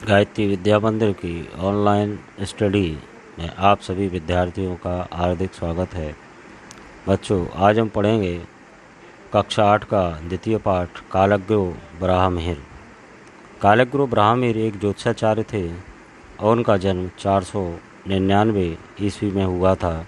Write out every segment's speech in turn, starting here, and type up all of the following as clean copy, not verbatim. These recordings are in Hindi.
गायत्री विद्या मंदिर की ऑनलाइन स्टडी में आप सभी विद्यार्थियों का हार्दिक स्वागत है। बच्चों, आज हम पढ़ेंगे कक्षा 8 का द्वितीय पाठ कालज्ञो ब्राह्महिर। कालज्ञो ब्राह्महिर एक ज्योतिषाचार्य थे और उनका जन्म 499 ईस्वी में हुआ था।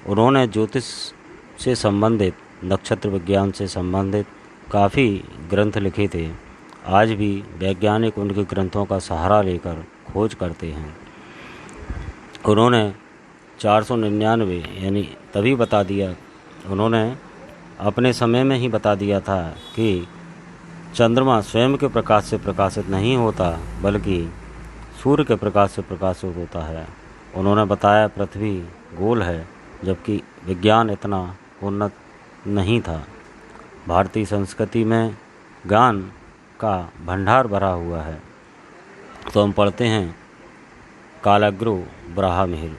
उन्होंने ज्योतिष से संबंधित, नक्षत्र विज्ञान से संबंधित काफ़ी ग्रंथ लिखे थे। आज भी वैज्ञानिक उनके ग्रंथों का सहारा लेकर खोज करते हैं। उन्होंने 499 यानी तभी बता दिया, उन्होंने अपने समय में ही बता दिया था कि चंद्रमा स्वयं के प्रकाश से प्रकाशित नहीं होता, बल्कि सूर्य के प्रकाश से प्रकाशित होता है। उन्होंने बताया पृथ्वी गोल है, जबकि विज्ञान इतना उन्नत नहीं था। भारतीय संस्कृति में ज्ञान का भंडार भरा हुआ है। तो हम पढ़ते हैं कालज्ञो ब्राह्महिर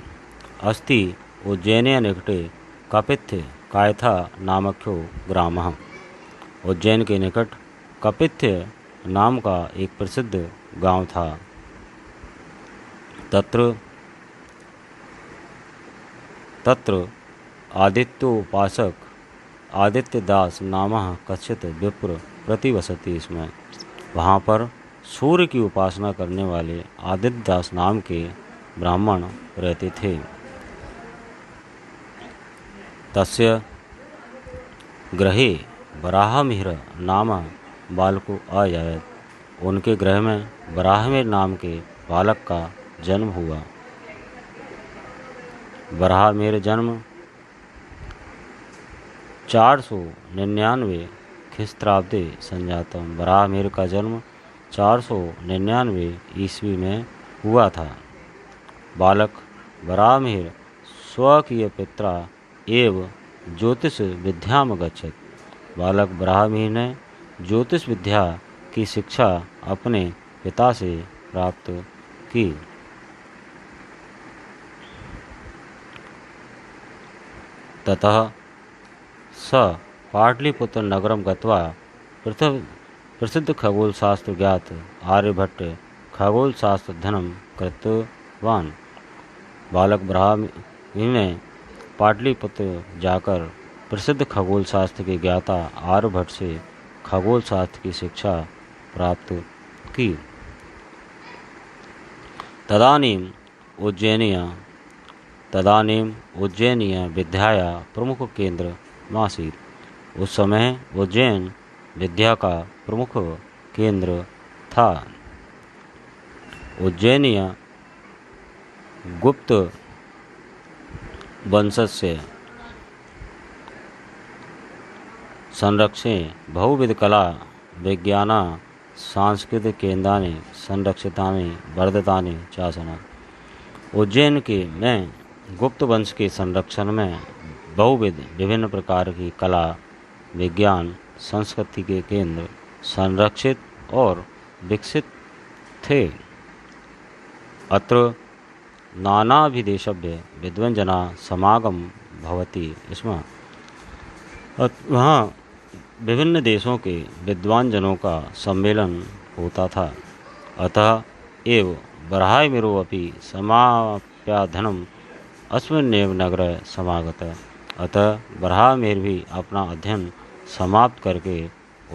अस्ति उज्जैने निकटे कपित्थ कायथा नामख्यो ग्रामः। उज्जैन के निकट कपित्थ नाम का एक प्रसिद्ध गांव था। तत्र आदित्योपासक आदित्यदास नामः कश्चित् विप्र प्रतिवसति। इसमें वहाँ पर सूर्य की उपासना करने वाले आदित्यदास नाम के ब्राह्मण रहते थे। तस्य गृहे वराहमिहिर नाम बालको अजायत। उनके गृह में वराहमिहिर नाम के बालक का जन्म हुआ। वराहमिहिर जन्म 499 ख्रीस्ताब्दे संजातम। वराहमिहिर का जन्म 499 ईस्वी में हुआ था। बालक वराहमिहिर स्वकीय पित्रा एव ज्योतिष विद्याम गच्छत। बालक वराहमिहिर ने ज्योतिष विद्या की शिक्षा अपने पिता से प्राप्त की। ततः स पाटलिपुत्र नगरम गत्वा प्रसिद्ध खगोल शास्त्र ज्ञात आर्यभट्ट खगोल शास्त्र अध्ययनं कृतवान। बालक ब्राह्मण ने पाटलिपुत्र जाकर प्रसिद्ध खगोल शास्त्र के ज्ञाता आर्यभट्ट से खगोल शास्त्र की शिक्षा प्राप्त की। तदानीम उज्जैनिया विद्याया प्रमुख केंद्र मासीत। उस समय उज्जैन विद्या का प्रमुख केंद्र था। उज्जैनिया गुप्त वंशस्य संरक्षे बहुविध कला विज्ञान सांस्कृतिक केंद्राणि संरक्षितानि वर्धितानि चासन। उज्जैन के में गुप्त वंश के संरक्षण में बहुविध विभिन्न प्रकार की कला विज्ञान संस्कृति के केंद्र संरक्षित और विकसित थे। अत्र नानाभिदेशभ्य विद्वंजना समागम भवति स्म। वहाँ विभिन्न देशों के विद्वान जनों का सम्मेलन होता था। अतः एव वराहमिहिरो अपि समाप्याध्ययनम् अस्मिन्नेव नगरे समागत। अतः वराहमिहिर भी अपना अध्ययन समाप्त करके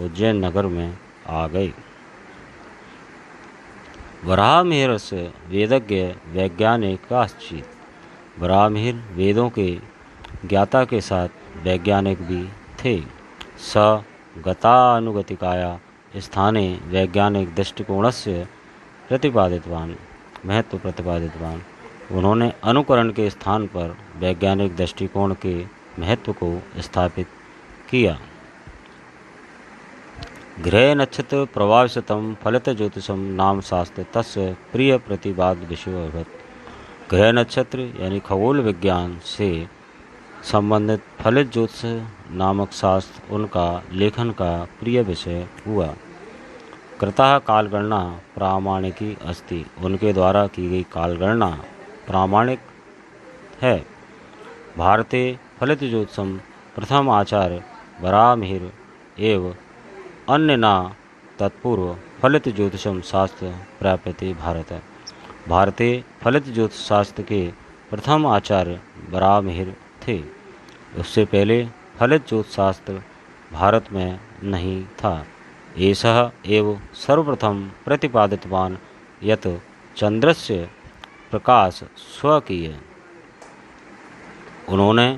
उज्जैन नगर में आ गए। वराहमिहिरस्य वेदज्ञ वैज्ञानिकाश्चित्। वराहमिहिर वेदों के ज्ञाता के साथ वैज्ञानिक भी थे। स गतानुगतिकाया स्थाने वैज्ञानिक दृष्टिकोणस्य महत्व प्रतिपादितवान। उन्होंने अनुकरण के स्थान पर वैज्ञानिक दृष्टिकोण के महत्व को स्थापित किया। गृह नक्षत्र प्रभावितम फलित ज्योतिषम नाम शास्त्र तस्य प्रिय प्रतिपाद विषय अभवत। गृह नक्षत्र यानी खगोल विज्ञान से संबंधित फलित ज्योतिष नामक शास्त्र उनका लेखन का प्रिय विषय हुआ। कृतः कालगणना प्रामाणिकी अस्ति। उनके द्वारा की गई कालगणना प्रामाणिक है। भारते फलित ज्योतिषम प्रथम आचार्य वराहमिहिर एवं अन्य ना तत्पूर्व फलित ज्योतिषम शास्त्र प्राप्यते भारत। भारते फलित ज्योतिष शास्त्र के प्रथम आचार्य वराहमिहिर थे। उससे पहले फलित ज्योतिष शास्त्र भारत में नहीं था। एषः एव सर्वप्रथम प्रतिपादितवान् यत् चंद्रस्य प्रकाश स्वकीय। उन्होंने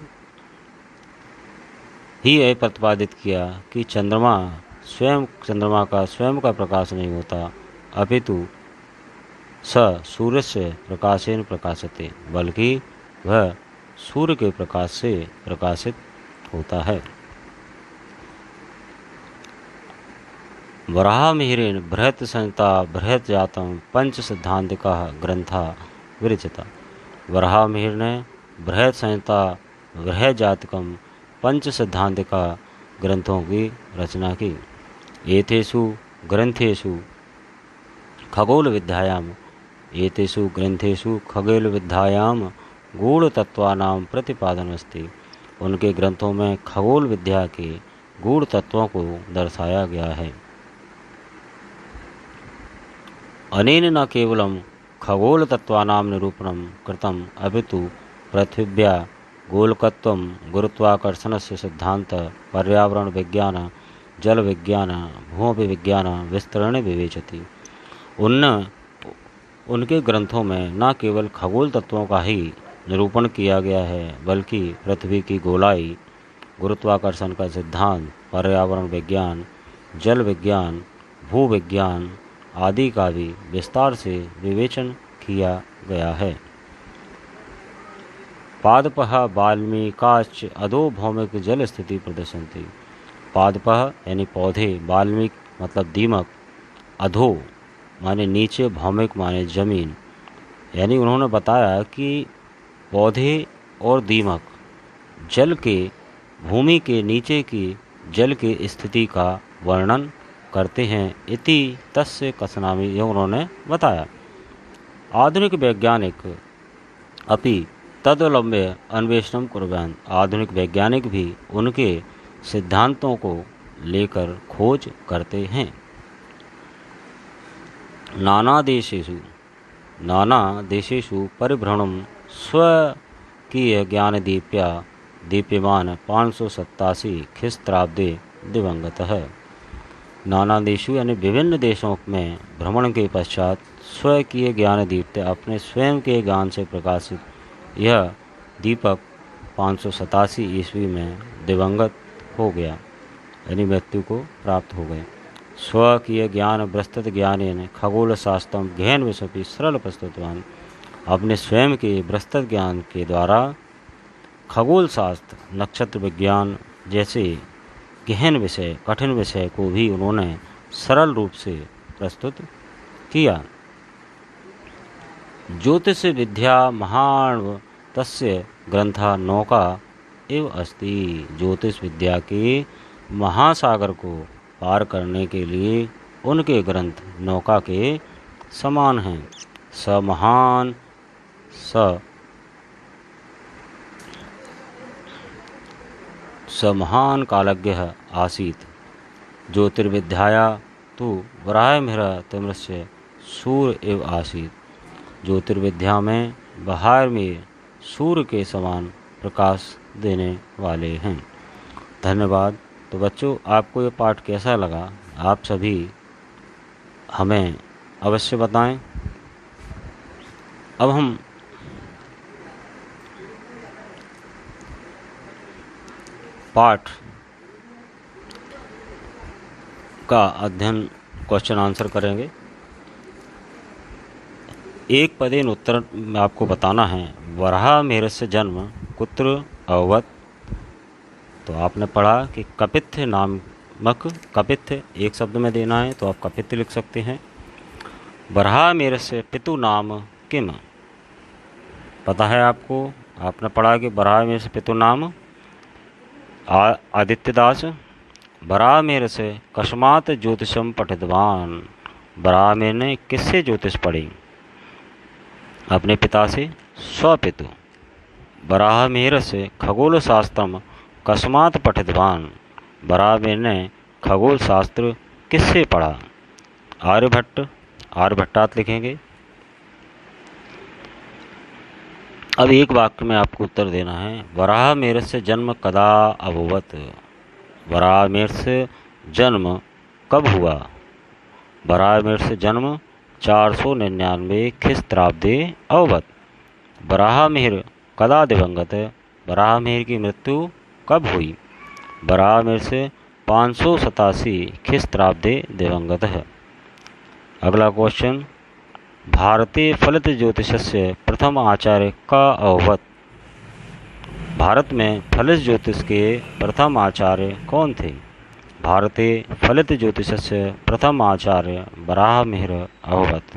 ही यह प्रतिपादित किया कि चंद्रमा का स्वयं का प्रकाश नहीं होता, अपितु स सूर्य से प्रकाशेन प्रकाशते, बल्कि वह सूर्य के प्रकाश से प्रकाशित होता है। वराहमिहिरेण बृहत् संहिता बृहत् जातम पंच सिद्धांतिका ग्रंथा विरचिता। वराहमिहिर ने बृहत् संहिता बृहत् जातकम पंच सिद्धांतिका ग्रंथों की रचना की। एतेषु ग्रंथेषु खगोल विद्यायां गूढ़तत्त्वानां प्रतिपादनमस्ति। उनके ग्रंथों में खगोल विद्या के गूढ़ तत्वों को दर्शाया गया है। अनेन न केवलं खगोल तत्त्वानां निरूपणं कृतम् अपितु पृथिव्या गोलकत्वं गुरुत्वाकर्षणस्य सिद्धांत पर्यावरण विज्ञान जल विज्ञान भूमि विज्ञान विस्तरणे विवेचति। उनके ग्रंथों में न केवल खगोल तत्वों का ही निरूपण किया गया है, बल्कि पृथ्वी की गोलाई, गुरुत्वाकर्षण का सिद्धांत, पर्यावरण विज्ञान, जल विज्ञान, भू विज्ञान आदि का भी विस्तार से विवेचन किया गया है। पादपः वाल्मीकाश्च अधो भौमिक जल स्थिति प्रदर्शन्ति। पादपः यानी पौधे, वाल्मीक मतलब दीमक, अधो माने नीचे, भौमिक माने जमीन, यानी उन्होंने बताया कि पौधे और दीमक जल के, भूमि के नीचे की जल की स्थिति का वर्णन करते हैं। इति तस्य कथनामि, यह उन्होंने बताया। आधुनिक वैज्ञानिक अपि तदवलंब्य अन्वेषणं कुर्वन्। आधुनिक वैज्ञानिक भी उनके सिद्धांतों को लेकर खोज करते हैं। नाना देशेषु परिभ्रमणं स्वकीय ज्ञानदीप्या दीप्यमान 587 ख्रीस्ताब्दे दिवंगतः। नाना देशों यानी विभिन्न देशों में भ्रमण के पश्चात स्वकीय ज्ञान दीप्त अपने स्वयं के ज्ञान से प्रकाशित यह दीपक 587 ईस्वी में दिवंगत हो गया, यानी मृत्यु को प्राप्त हो गए। स्वकीय ज्ञान विस्तृत ज्ञानेन खगोल शास्त्रम गहन विषय सरल प्रस्तुतवान। अपने स्वयं के विस्तृत ज्ञान के द्वारा खगोल शास्त्र, नक्षत्र विज्ञान जैसे गहन विषय, कठिन विषय को भी उन्होंने सरल रूप से प्रस्तुत किया। ज्योतिष विद्या महान तस्य ग्रंथा नौका एव अस्ति। ज्योतिष विद्या के महासागर को पार करने के लिए उनके ग्रंथ नौका के समान हैं। स महान कालज्ञ आसीत्। ज्योतिर्विद्याया तो वराहमिहिर तमस्य सूर्य एव आसीत्। ज्योतिर्विद्या में वराहमिहिर सूर्य के समान प्रकाश देने वाले हैं। धन्यवाद। तो बच्चों, आपको ये पाठ कैसा लगा, आप सभी हमें अवश्य बताएं। अब हम पाठ का अध्ययन क्वेश्चन आंसर करेंगे। एक पदेन उत्तर में आपको बताना है। वराहमिहिरस्य जन्म कुत्र अभवत्। तो आपने पढ़ा कि कपित्थ नामक, कपित्थ एक शब्द में देना है तो आप कपित्थ लिख सकते हैं। वराहमिहिरस्य पितु नाम किम। पता है आपको, आपने पढ़ा कि वराहमिहिरस्य पितु नाम आदित्यदास। वराहमिहिरस्य कस्मात् ज्योतिषं पठितवान्। वराहमिहिर ने किससे ज्योतिष पढ़ी? अपने पिता से, स्वपितु। वराहमिहिरस्य खगोलशास्त्रं कस्मात् पठितवान्। वराहमिहिर ने खगोल शास्त्र किससे पढ़ा? आर्यभट्ट, आर्यभट्टात लिखेंगे। अब एक वाक्य में आपको उत्तर देना है। वराहमिहिरस्य जन्म कदा अभूवत्? वराहमिहिरस्य जन्म कब हुआ? वराहमिहिरस्य जन्म 499 ख्रीस्ताब्दे अभवत्। वराहमिहिर कदा दिवंगत? वराहमिहिर की मृत्यु कब हुई? वराहमिहिर 587 ख्रीस्ताब्दे दिवंगत है। अगला क्वेश्चन, भारतीय फलित ज्योतिषस्य प्रथम आचार्य का अभवत्? भारत में फलित ज्योतिष के प्रथम आचार्य कौन थे? भारतीय फलित ज्योतिषस्य प्रथम आचार्य वराहमिहिर अभवत्।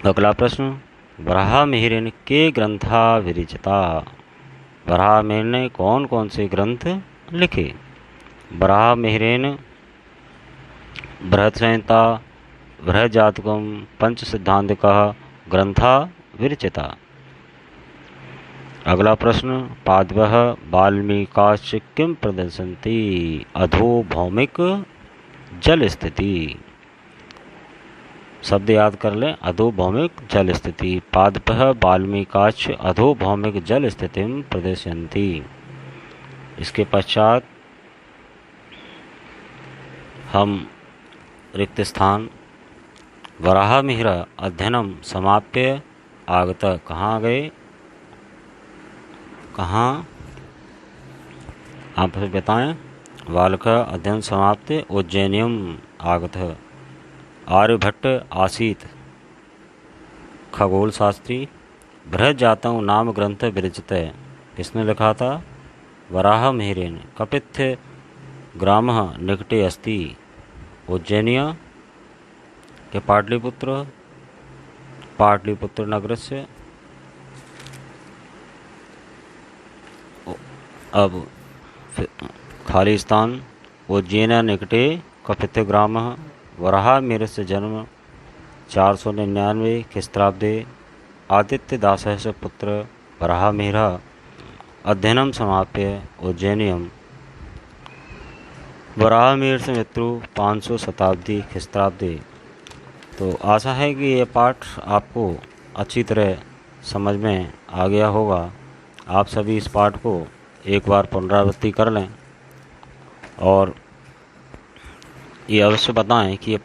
अगला प्रश्न, वराहमिहिरेन के ग्रंथा विरचिता? वराहमिहिर ने कौन कौन से ग्रंथ लिखे? वराहमिहिरेन बृहत्संहिता, बृहज्जातकम, पंचसिद्धान्तिकः ग्रंथा विरचिता। अगला प्रश्न, पादवः वाल्मीकाश्च किं प्रदर्शन्ति? अधोभौमिक जल स्थिति। शब्द याद कर लें, अधोभौमिक जल स्थिति। पादवः वाल्मीकाश्च अधोभौमिक जल स्थितिं प्रदर्शन्ति। इसके पश्चात हम रिक्त स्थान वराहमिहिर अध्ययनम समाप्य आगत, कहाँ गए? कहाँ आप बताएं? बालक अध्ययन समाप्त उज्जैनियम आगत। आर्यभट्ट आसीत खगोल शास्त्री। बृहज्जातकं नाम ग्रंथ विरचित, किसने लिखा था? वराहमिहिरेन। कपित्थ ग्रामः निकटे अस्ति? उज्जैनिया के पाटलिपुत्र नगरस्य। अब खाली स्थान उज्जैन निकटे कपित्थ ग्रामः। वराहमिहिरस्य जन्म 499 ख्रीस्ताब्दे। आदित्यदासस्य पुत्र वराहमिहिरः अध्ययनं समाप्य उज्जैनियम। वराहमिहिर से मृत्यु 500 शताब्दी ख्रीस्ताब्दे। तो आशा है कि ये पाठ आपको अच्छी तरह समझ में आ गया होगा। आप सभी इस पाठ को एक बार पुनरावृत्ति कर लें और ये अवश्य बताएं कि ये